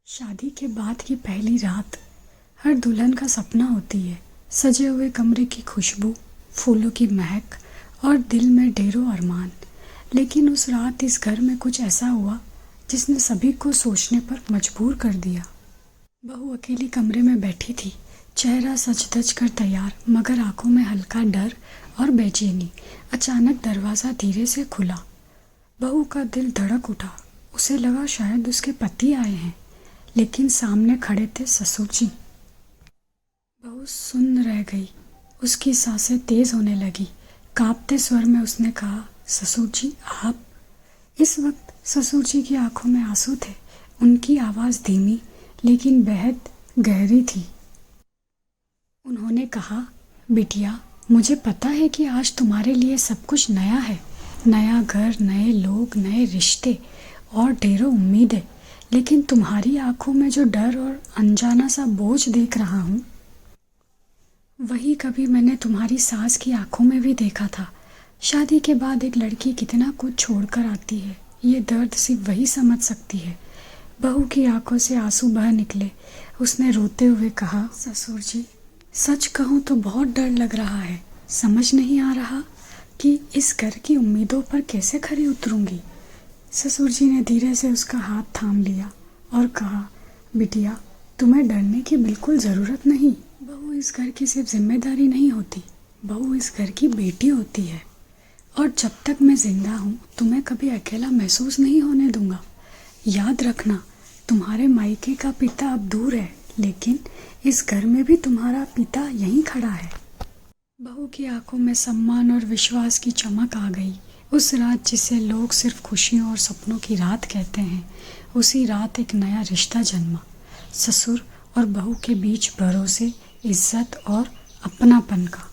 शादी के बाद की पहली रात हर दुल्हन का सपना होती है। सजे हुए कमरे की खुशबू, फूलों की महक और दिल में ढेरों अरमान। लेकिन उस रात इस घर में कुछ ऐसा हुआ जिसने सभी को सोचने पर मजबूर कर दिया। बहू अकेली कमरे में बैठी थी, चेहरा सज धज कर तैयार, मगर आंखों में हल्का डर और बेचैनी। अचानक दरवाज़ा धीरे से खुला। बहू का दिल धड़क उठा। उसे लगा शायद उसके पति आए हैं, लेकिन सामने खड़े थे ससुर जी। बहू सुन्न रह गई। उसकी सांसें तेज होने लगी। कांपते स्वर में उसने कहा, ससुर जी आप। इस वक्त ससुर जी की आंखों में आंसू थे। उनकी आवाज़ धीमी लेकिन बेहद गहरी थी। उन्होंने कहा, बिटिया मुझे पता है कि आज तुम्हारे लिए सब कुछ नया है। नया घर, नए लोग, नए रिश्ते और ढेरों उम्मीदें। लेकिन तुम्हारी आंखों में जो डर और अनजाना सा बोझ देख रहा हूँ, वही कभी मैंने तुम्हारी सास की आंखों में भी देखा था। शादी के बाद एक लड़की कितना कुछ छोड़कर आती है, ये दर्द सिर्फ वही समझ सकती है। बहू की आंखों से आंसू बह निकले। उसने रोते हुए कहा, ससुर जी सच कहूँ तो बहुत डर लग रहा है। समझ नहीं आ रहा कि इस घर की उम्मीदों पर कैसे खरी उतरूंगी। ससुर जी ने धीरे से उसका हाथ थाम लिया और कहा, बिटिया तुम्हें डरने की बिल्कुल ज़रूरत नहीं। बहू इस घर की सिर्फ जिम्मेदारी नहीं होती, बहू इस घर की बेटी होती है। और जब तक मैं जिंदा हूँ तुम्हें कभी अकेला महसूस नहीं होने दूंगा। याद रखना, तुम्हारे मायके का पिता अब दूर है, लेकिन इस घर में भी तुम्हारा पिता यहीं खड़ा है। बहू की आंखों में सम्मान और विश्वास की चमक आ गई। उस रात जिसे लोग सिर्फ खुशियों और सपनों की रात कहते हैं, उसी रात एक नया रिश्ता जन्मा। ससुर और बहू के बीच भरोसे, इज्जत और अपनापन का।